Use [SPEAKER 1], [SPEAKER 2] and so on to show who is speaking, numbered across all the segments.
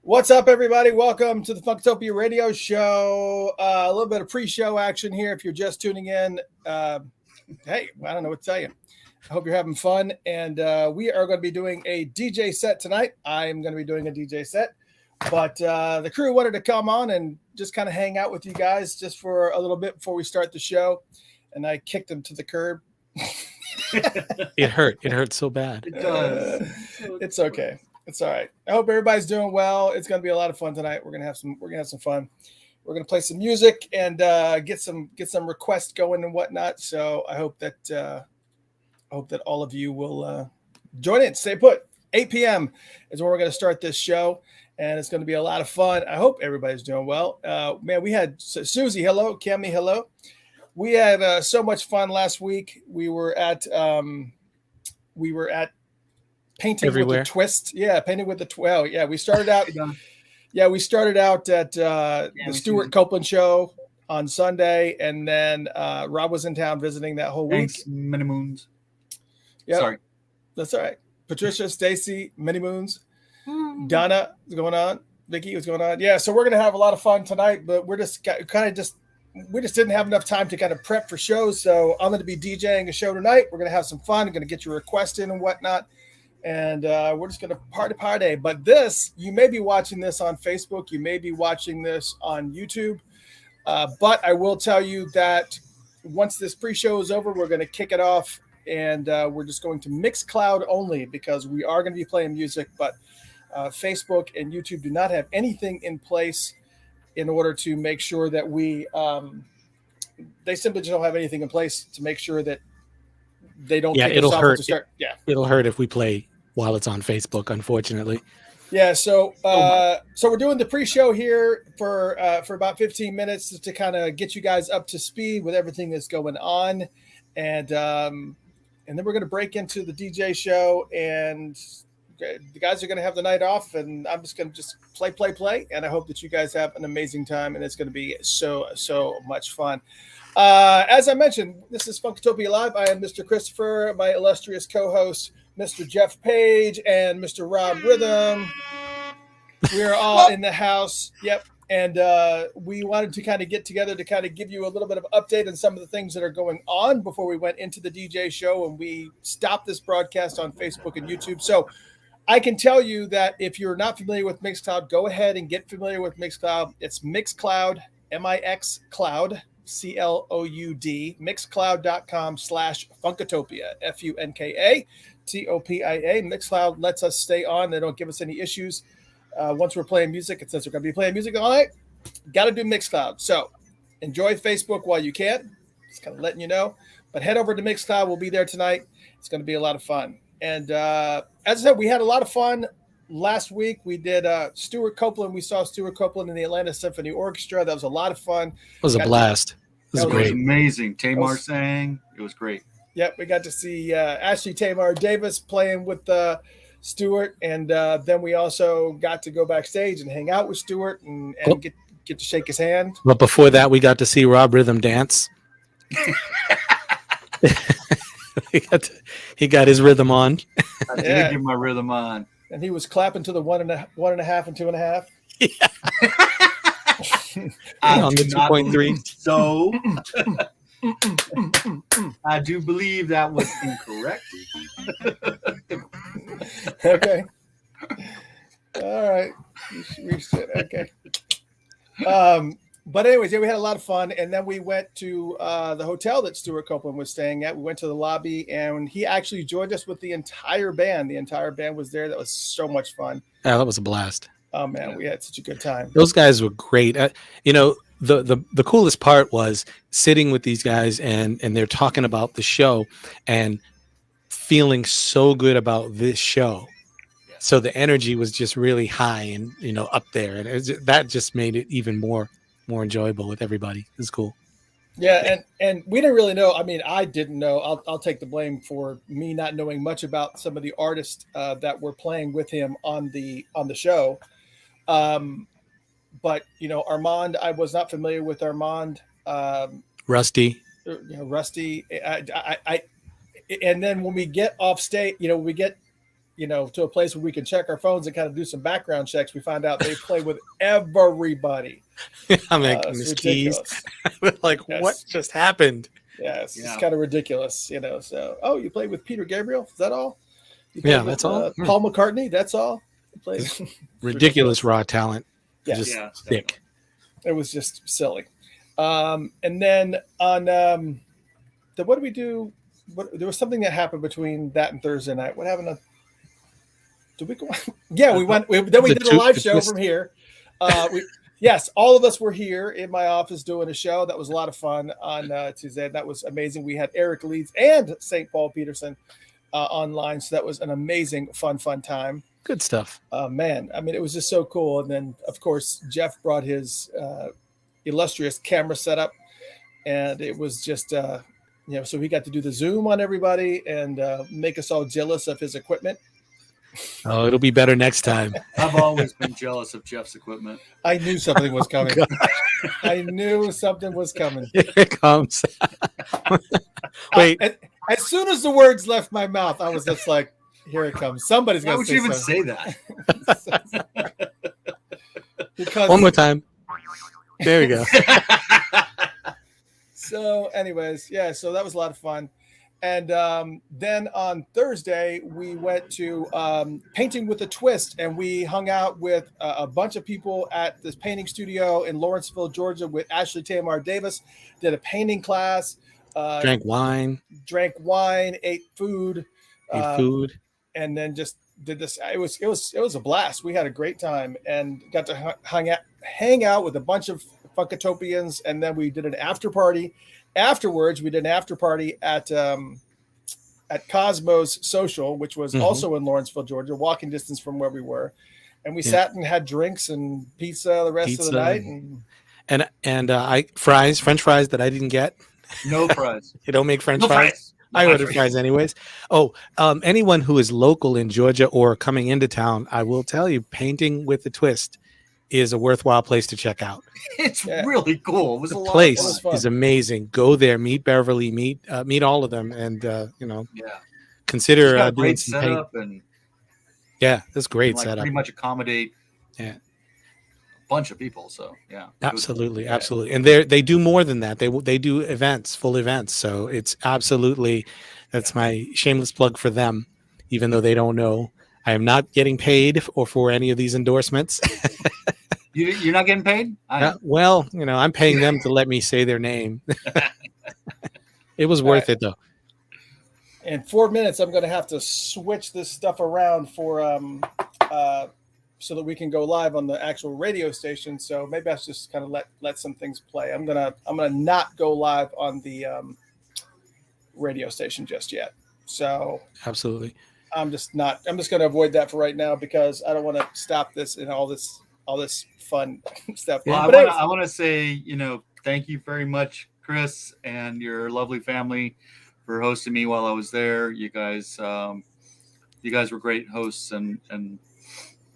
[SPEAKER 1] What's up, everybody? Welcome to the Funkatopia radio show. A little bit of pre-show action here. If you're just tuning in, hey, I don't know what to tell you. I hope you're having fun. And we are going to be doing a DJ set tonight. I'm going to be doing a DJ set. But the crew wanted to come on and just kind of hang out with you guys just for a little bit before we start the show. And I kicked them to the curb.
[SPEAKER 2] It hurt. It hurt so bad.
[SPEAKER 3] It does.
[SPEAKER 1] It's okay. It's all right. I hope everybody's doing well. It's going to be a lot of fun tonight. We're going to have some fun. We're going to play some music and get some requests going and whatnot. So I hope that all of you will join in. Stay put. 8 p.m. is when we're going to start this show, and it's going to be a lot of fun. I hope everybody's doing well. Man, we had Susie. Hello, Cami. Hello. We had so much fun last week. We were at Painting
[SPEAKER 2] Everywhere.
[SPEAKER 1] with a Twist. Yeah, Painting with a Twist. Well, yeah, we started out. We started out at the Stuart Copeland show on Sunday, and then Rob was in town visiting that whole week.
[SPEAKER 3] Thanks, Many Moons.
[SPEAKER 1] Yeah,
[SPEAKER 3] Sorry.
[SPEAKER 1] That's all right. Patricia, Stacy, Many Moons, Donna, what's going on? Vicky, what's going on? Yeah, so we're gonna have a lot of fun tonight, but we just didn't have enough time to kind of prep for shows. So I'm going to be DJing a show tonight. We're going to have some fun. I'm going to get your request in and whatnot. And we're just going to party. But you may be watching this on Facebook. You may be watching this on YouTube. But I will tell you that once this pre-show is over, we're going to kick it off. And we're just going to Mixcloud only because we are going to be playing music. But Facebook and YouTube do not have anything in place in order to make sure that they simply just don't have anything in place to make sure that they don't.
[SPEAKER 2] Yeah, it'll hurt.
[SPEAKER 1] To start. Yeah,
[SPEAKER 2] it'll hurt if we play while it's on Facebook, unfortunately.
[SPEAKER 1] Yeah, so we're doing the pre-show here for about 15 minutes to kind of get you guys up to speed with everything that's going on, and then we're going to break into the DJ show, and the guys are going to have the night off, and I'm just going to play, and I hope that you guys have an amazing time, and it's going to be so much fun. As I mentioned, this is Funkatopia Live. I am Mr. Christopher, my illustrious co-host, Mr. Jeff Page, and Mr. Rob Rhythm. We are all in the house. Yep. And we wanted to kind of get together to kind of give you a little bit of update on some of the things that are going on before we went into the DJ show, and we stopped this broadcast on Facebook and YouTube. So I can tell you that if you're not familiar with Mixcloud, go ahead and get familiar with Mixcloud. It's Mixcloud, M-I-X Cloud, C-L-O-U-D, mixcloud.com/Funkatopia, F-U-N-K-A-T-O-P-I-A. Mixcloud lets us stay on. They don't give us any issues. Once we're playing music, it says we're going to be playing music all night. Got to do Mixcloud. So enjoy Facebook while you can. Just kind of letting you know. But head over to Mixcloud. We'll be there tonight. It's going to be a lot of fun. And as I said, we had a lot of fun last week. We did Stuart Copeland. We saw Stuart Copeland in the Atlanta Symphony Orchestra. That was a lot of fun.
[SPEAKER 2] It was a blast. It was great.
[SPEAKER 3] It was amazing. Tamar sang. It was great.
[SPEAKER 1] Yep, we got to see Ashley Tamar Davis playing with Stuart, and then we also got to go backstage and hang out with Stuart and get to shake his hand.
[SPEAKER 2] But before that, we got to see Rob Rhythm dance. He got his rhythm on.
[SPEAKER 3] I did get my rhythm on.
[SPEAKER 1] And he was clapping to the 1.5 and 2.5.
[SPEAKER 2] Yeah. On the 2.3.
[SPEAKER 3] So I do believe that was incorrect.
[SPEAKER 1] Okay. All right. We should. Okay. But anyways, yeah, we had a lot of fun, and then we went to the hotel that Stuart Copeland was staying at. We went to the lobby, and he actually joined us with the entire band. The entire band was there. That was so much fun.
[SPEAKER 2] Yeah, that was a blast.
[SPEAKER 1] Oh man, we had such a good time.
[SPEAKER 2] Those guys were great. The coolest part was sitting with these guys, and they're talking about the show and feeling so good about this show. So the energy was just really high and up there, and that just made it even more enjoyable with everybody. It was cool.
[SPEAKER 1] Yeah, and we didn't really know. I mean, I didn't know. I'll take the blame for me not knowing much about some of the artists that were playing with him on the show. But Armand, I was not familiar with Armand.
[SPEAKER 2] Rusty.
[SPEAKER 1] Rusty. I and then when we get off stage, we get to a place where we can check our phones and kind of do some background checks, we find out they play with everybody.
[SPEAKER 2] I'm like, Miss Keys. Like,
[SPEAKER 1] Yes.
[SPEAKER 2] what just happened?
[SPEAKER 1] Yes, it's kind of ridiculous, So, you played with Peter Gabriel? Is that all?
[SPEAKER 2] Yeah, that's all.
[SPEAKER 1] Paul McCartney? That's all?
[SPEAKER 2] Ridiculous raw talent.
[SPEAKER 1] Yes.
[SPEAKER 2] Just thick.
[SPEAKER 1] It was just silly. And then on what did we do? There was something that happened between that and Thursday night. What happened? Did we go? Yeah, we went. Then we did a live show from here. Yes, all of us were here in my office doing a show. That was a lot of fun on Tuesday. That was amazing. We had Eric Leeds and St. Paul Peterson online. So that was an amazing, fun time.
[SPEAKER 2] Good stuff.
[SPEAKER 1] Man, I mean, it was just so cool. And then, of course, Jeff brought his illustrious camera setup. And it was just, so he got to do the Zoom on everybody and make us all jealous of his equipment.
[SPEAKER 2] Oh, it'll be better next time.
[SPEAKER 3] I've always been jealous of Jeff's equipment.
[SPEAKER 1] I knew something was coming. I knew something was coming.
[SPEAKER 2] Here it comes. Wait.
[SPEAKER 1] As soon as the words left my mouth, I was just like, here it comes. Somebody's going to say something.
[SPEAKER 3] Why would you even say that?
[SPEAKER 1] Because
[SPEAKER 2] one more time. There we go.
[SPEAKER 1] So anyways, so that was a lot of fun. And then on Thursday, we went to Painting with a Twist, and we hung out with a bunch of people at this painting studio in Lawrenceville, Georgia, with Ashley Tamar Davis. Did a painting class.
[SPEAKER 2] Drank wine,
[SPEAKER 1] ate food. And then just did this. It was a blast. We had a great time and got to hang out with a bunch of Funkatopians, and then we did an after party. Afterwards, we did an after party at Cosmos Social, which was also in Lawrenceville, Georgia, walking distance from where we were. And we sat and had drinks and pizza the rest of the night.
[SPEAKER 2] And French fries that I didn't get.
[SPEAKER 3] No fries.
[SPEAKER 2] You don't make French fries. I ordered fries anyways. Oh, anyone who is local in Georgia or coming into town, I will tell you, Painting with a Twist is a worthwhile place to check out.
[SPEAKER 3] It's really cool. It was
[SPEAKER 2] the
[SPEAKER 3] a lot
[SPEAKER 2] place
[SPEAKER 3] of fun.
[SPEAKER 2] is amazing. Go there, meet Beverly, meet all of them, and consider doing some
[SPEAKER 3] setup and
[SPEAKER 2] that's great setup.
[SPEAKER 3] Pretty much accommodate
[SPEAKER 2] a
[SPEAKER 3] bunch of people. So
[SPEAKER 2] absolutely. And they do more than that. They do events, full events. So it's absolutely, that's my shameless plug for them, even though they don't know. I am not getting paid for any of these endorsements.
[SPEAKER 3] You're not getting paid?
[SPEAKER 2] Well, I'm paying them to let me say their name. It was worth it, though.
[SPEAKER 1] In 4 minutes, I'm going to have to switch this stuff around for so that we can go live on the actual radio station. So maybe I should just kind of let some things play. I'm gonna not go live on the radio station just yet. So
[SPEAKER 2] absolutely.
[SPEAKER 1] I'm just going to avoid that for right now because I don't want to stop this and all this fun stuff.
[SPEAKER 3] Well, I want to say, thank you very much, Chris, and your lovely family for hosting me while I was there. You guys were great hosts, and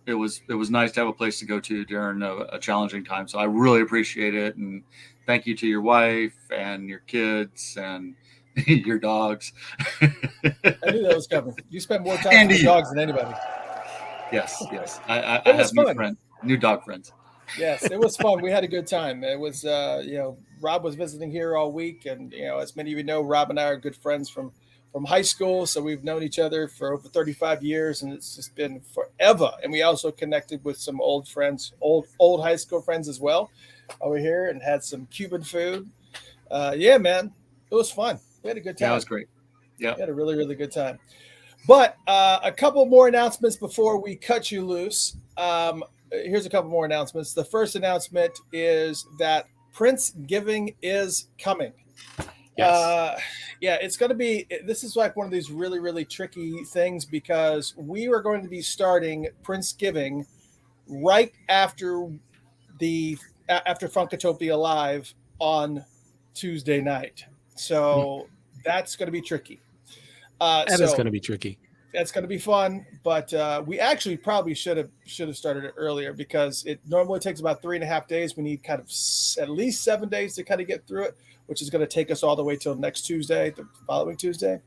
[SPEAKER 3] it was nice to have a place to go to during a challenging time. So I really appreciate it, and thank you to your wife and your kids and your dogs.
[SPEAKER 1] I knew that was coming. You spend more time with your dogs than anybody.
[SPEAKER 3] Yes. I have new dog friends.
[SPEAKER 1] Yes, it was fun. We had a good time. It was, Rob was visiting here all week, and as many of you know, Rob and I are good friends from high school, so we've known each other for over 35 years, and it's just been forever. And we also connected with some old friends, old high school friends as well, over here, and had some Cuban food. Man, it was fun. We had a good time.
[SPEAKER 3] Yeah, it was great. Yeah,
[SPEAKER 1] we had a really, really good time. But a couple more announcements before we cut you loose. Here's a couple more announcements. The first announcement is that Prince Giving is coming.
[SPEAKER 2] Yes.
[SPEAKER 1] It's going to be, this is like one of these really, really tricky things because we are going to be starting Prince Giving right after Funkatopia Live on Tuesday night. So that's going to be tricky.
[SPEAKER 2] That is going to be tricky.
[SPEAKER 1] That's going to be fun, but we actually probably should have started it earlier because it normally takes about 3.5 days. We need kind of at least 7 days to kind of get through it, which is going to take us all the way till next Tuesday, the following Tuesday.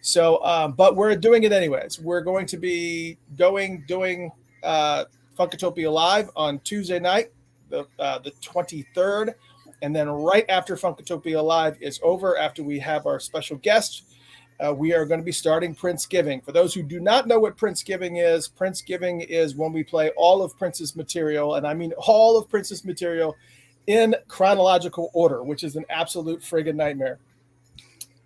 [SPEAKER 1] So, but we're doing it anyways. We're going to be doing Funkatopia Live on Tuesday night, the 23rd. And then right after Funkatopia Live is over, after we have our special guest, we are going to be starting Prince-giving. For those who do not know what Prince-giving is when we play all of Prince's material, and I mean all of Prince's material in chronological order, which is an absolute friggin' nightmare.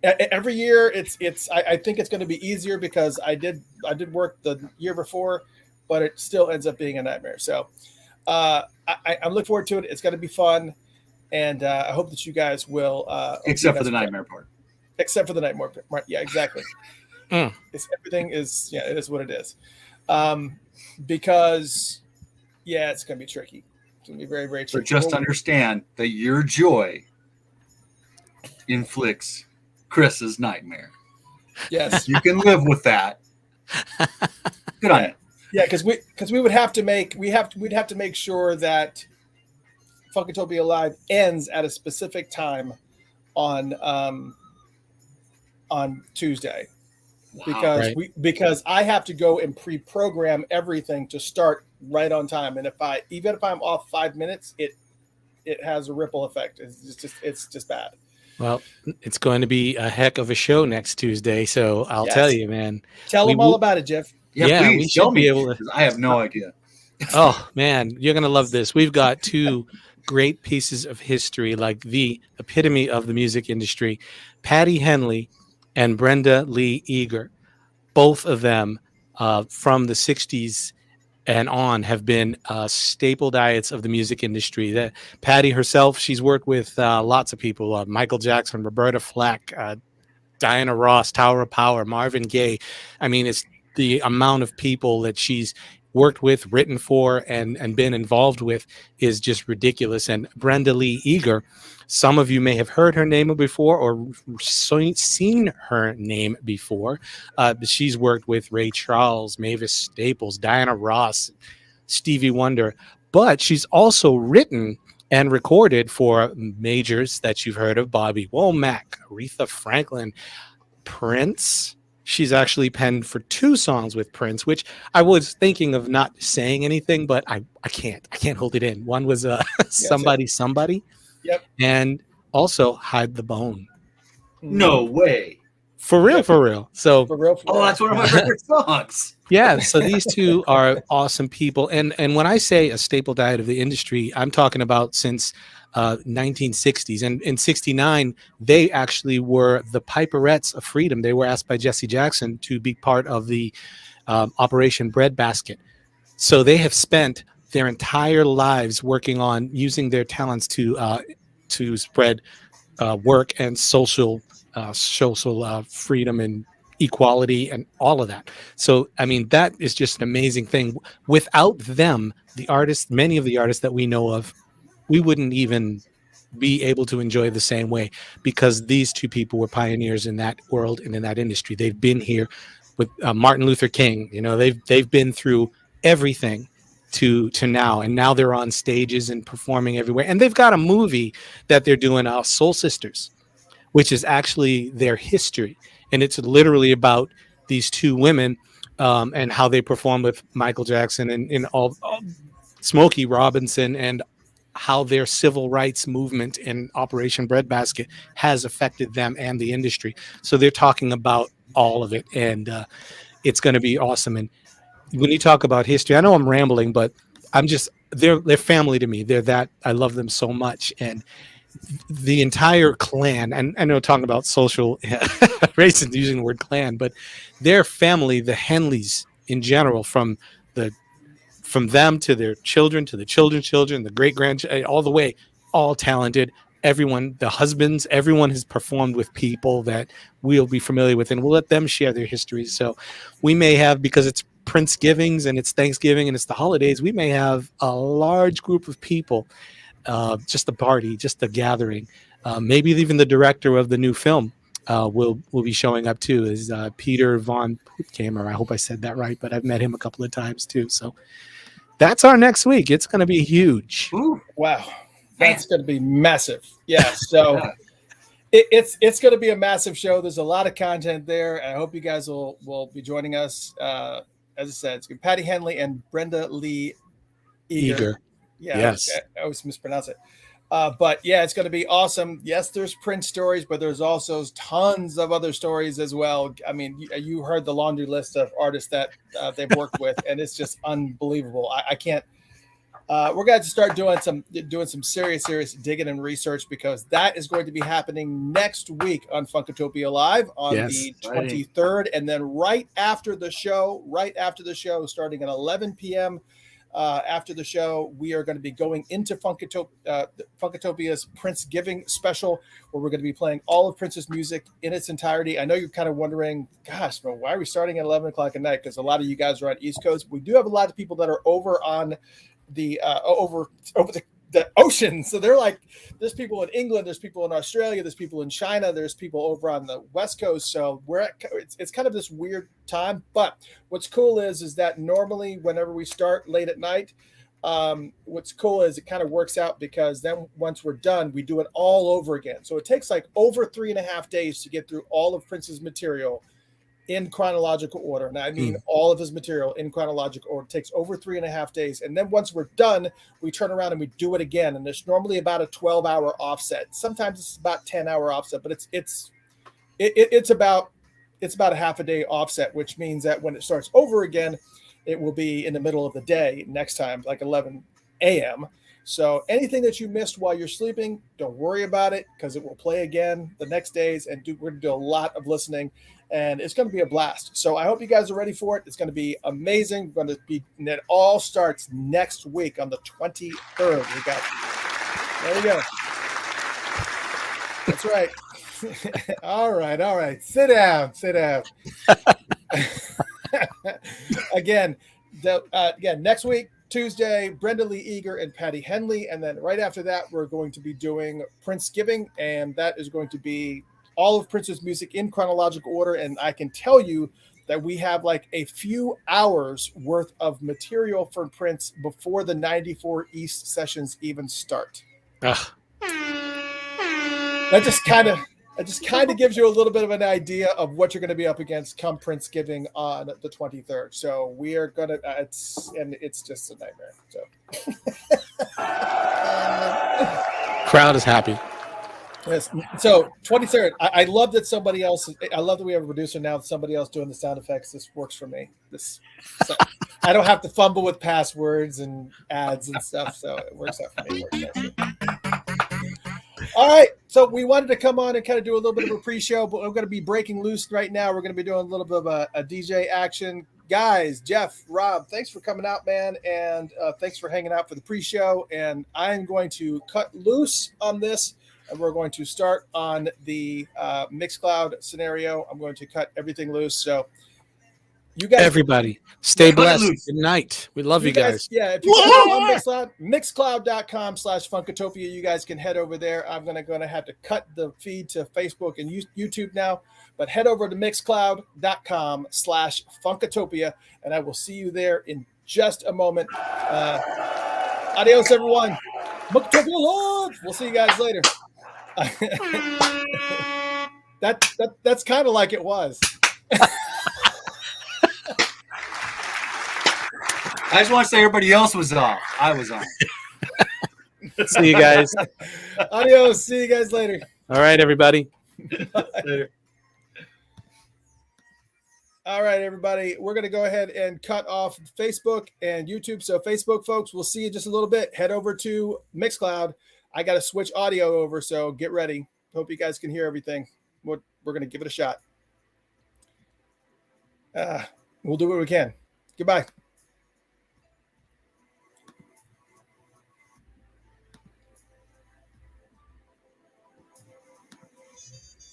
[SPEAKER 1] Every year, I think it's going to be easier because I did work the year before, but it still ends up being a nightmare. So I'm looking forward to it. It's going to be fun, and I hope that you guys will.
[SPEAKER 3] Except for the nightmare part.
[SPEAKER 1] Except for the nightmare part. Yeah, exactly. Everything is, it is what it is. Because, it's going to be tricky. It's going to be very, very tricky.
[SPEAKER 3] So just understand that your joy inflicts Chris's nightmare.
[SPEAKER 1] Yes.
[SPEAKER 3] You can live with that. Good on you.
[SPEAKER 1] Yeah, because we would have to we'd have to make sure that Funkatopia Live ends at a specific time on Tuesday.
[SPEAKER 3] Wow.
[SPEAKER 1] Because I have to go and pre-program everything to start right on time. And even if I'm off 5 minutes, it has a ripple effect. It's just bad.
[SPEAKER 2] Well, it's going to be a heck of a show next Tuesday, so I'll tell you, man.
[SPEAKER 1] Tell them all about it, Jeff.
[SPEAKER 3] Yeah, please,
[SPEAKER 2] we should be able to.
[SPEAKER 3] I have no idea.
[SPEAKER 2] Oh man, you're gonna love this. We've got two great pieces of history, like the epitome of the music industry, Patty Henley and Brenda Lee Eager. Both of them from the 60s and on have been staple diets of the music industry. That Patty herself, she's worked with lots of people, Michael Jackson, Roberta Flack, Diana Ross, Tower of Power, Marvin Gaye. I mean, it's the amount of people that she's worked with, written for, and been involved with is just ridiculous. And Brenda Lee Eager, some of you may have heard her name before or seen her name before. But she's worked with Ray Charles, Mavis Staples, Diana Ross, Stevie Wonder. But she's also written and recorded for majors that you've heard of: Bobby Womack, Aretha Franklin, Prince. She's actually penned for 2 songs with Prince, which I was thinking of not saying anything, but I can't hold it in. One was Somebody.
[SPEAKER 1] Yep.
[SPEAKER 2] And also Hide the Bone.
[SPEAKER 3] No way.
[SPEAKER 2] For real, for real. So
[SPEAKER 1] For real.
[SPEAKER 3] Oh, that's one of my favorite songs.
[SPEAKER 2] yeah, so these two are awesome people. And when I say a staple diet of the industry, I'm talking about since 1960s. And in 69, they actually were the Piperettes of Freedom. They were asked by Jesse Jackson to be part of the Operation Breadbasket. So they have spent their entire lives working on using their talents to spread work and social freedom and equality and all of that. So, I mean, that is just an amazing thing. Without them, the artists, many of the artists that we know of, we wouldn't even be able to enjoy the same way, because these two people were pioneers in that world and in that industry. They've been here with Martin Luther King. You know, they've been through everything to now, and now they're on stages and performing everywhere. And they've got a movie that they're doing, Soul Sisters, which is actually their history. And it's literally about these two women and how they performed with Michael Jackson and all Smokey Robinson, and how their civil rights movement in Operation Breadbasket has affected them and the industry. So they're talking about all of it, and it's going to be awesome. And when you talk about history, I know I'm rambling, but they're family to me. They're that, I love them so much. And the entire clan, and I know talking about social racism, using the word clan, but their family, the Henleys in general, from them to their children, to the children's children, the great-grandchildren, all the way, all talented. Everyone, the husbands, everyone has performed with people that we'll be familiar with, and we'll let them share their histories. So we may have, because it's Prince-givings and it's Thanksgiving and it's the holidays, we may have a large group of people, just a party, just a gathering. Maybe even the director of the new film will be showing up too, is Peter Von Puttkamer. I hope I said that right, but I've met him a couple of times too. So that's our next week. It's going to be huge.
[SPEAKER 1] Ooh, wow. That's going to be massive. Yeah. So It's going to be a massive show. There's a lot of content there. I hope you guys will be joining us. As I said, it's Patty Henley and Brenda Lee Eager. Yeah,
[SPEAKER 2] Yes.
[SPEAKER 1] I always mispronounce it. But yeah, it's going to be awesome. Yes, there's Prince stories, but there's also tons of other stories as well. I mean, you heard the laundry list of artists that they've worked with, and it's just unbelievable. I can't. We're going to start doing some serious digging and research, because that is going to be happening next week on Funkatopia Live on the 23rd, and then right after the show, starting at 11 p.m. After the show, we are going to be going into Funkatopia's Prince Giving special, where we're going to be playing all of Prince's music in its entirety. I know you're kind of wondering, gosh, well, why are we starting at 11 o'clock at night? Because a lot of you guys are on East Coast. We do have a lot of people that are over on the over the ocean. So they're like, there's people in England, there's people in Australia, there's people in China, there's people over on the West Coast. So it's kind of this weird time. But what's cool is that normally whenever we start late at night, what's cool is it kind of works out, because then once we're done, we do it all over again. So it takes like over 3.5 days to get through all of Prince's material in chronological order. And I mean all of his material in chronological order. It takes over 3.5 days. And then once we're done, we turn around and we do it again. And there's normally about a 12-hour offset. Sometimes it's about 10-hour offset, but it's about a half a day offset, which means that when it starts over again, it will be in the middle of the day next time, like 11 a.m. So anything that you missed while you're sleeping, don't worry about it, because it will play again the next days, and we're going to do a lot of listening, and it's going to be a blast. So I hope you guys are ready for it. It's going to be amazing. And it all starts next week on the 23rd. There we go. That's right. All right. Sit down. Again, next week, Tuesday, Brenda Lee Eager and Patty Henley. And then right after that, we're going to be doing Prince Giving. And that is going to be all of Prince's music in chronological order. And I can tell you that we have like a few hours worth of material for Prince before the 94 East sessions even start. That just kind of gives you a little bit of an idea of what you're going to be up against come Prince Giving on the 23rd. So we are going to, it's just a nightmare. So
[SPEAKER 2] crowd is happy.
[SPEAKER 1] Yes. So 23rd, I love that I love that we have a producer now, somebody else doing the sound effects. This works for me. I don't have to fumble with passwords and ads and stuff. So it works out for me. All right, so we wanted to come on and kind of do a little bit of a pre-show, but we're going to be breaking loose right now. We're going to be doing a little bit of a DJ action. Guys, Jeff, Rob, thanks for coming out, man, and thanks for hanging out for the pre-show. And I'm going to cut loose on this, and we're going to start on the Mixcloud scenario. I'm going to cut everything loose. So you guys,
[SPEAKER 2] everybody, stay blessed. Good night. We love you guys.
[SPEAKER 1] Yeah, if you go on Mixcloud, mixcloud.com/Funkatopia, you guys can head over there. I'm going to have to cut the feed to Facebook and YouTube now, but head over to mixcloud.com/Funkatopia, and I will see you there in just a moment. Adios, everyone. Funkatopia love. We'll see you guys later. That's kind of like it was.
[SPEAKER 3] I just want to say everybody else was off. I was on.
[SPEAKER 2] See you guys.
[SPEAKER 1] Adios. See you guys later.
[SPEAKER 2] All right, everybody.
[SPEAKER 3] Later.
[SPEAKER 1] All right, everybody. We're going to go ahead and cut off Facebook and YouTube. So Facebook folks, we'll see you just a little bit. Head over to Mixcloud. I got to switch audio over, so get ready. Hope you guys can hear everything. We're going to give it a shot. We'll do what we can. Goodbye.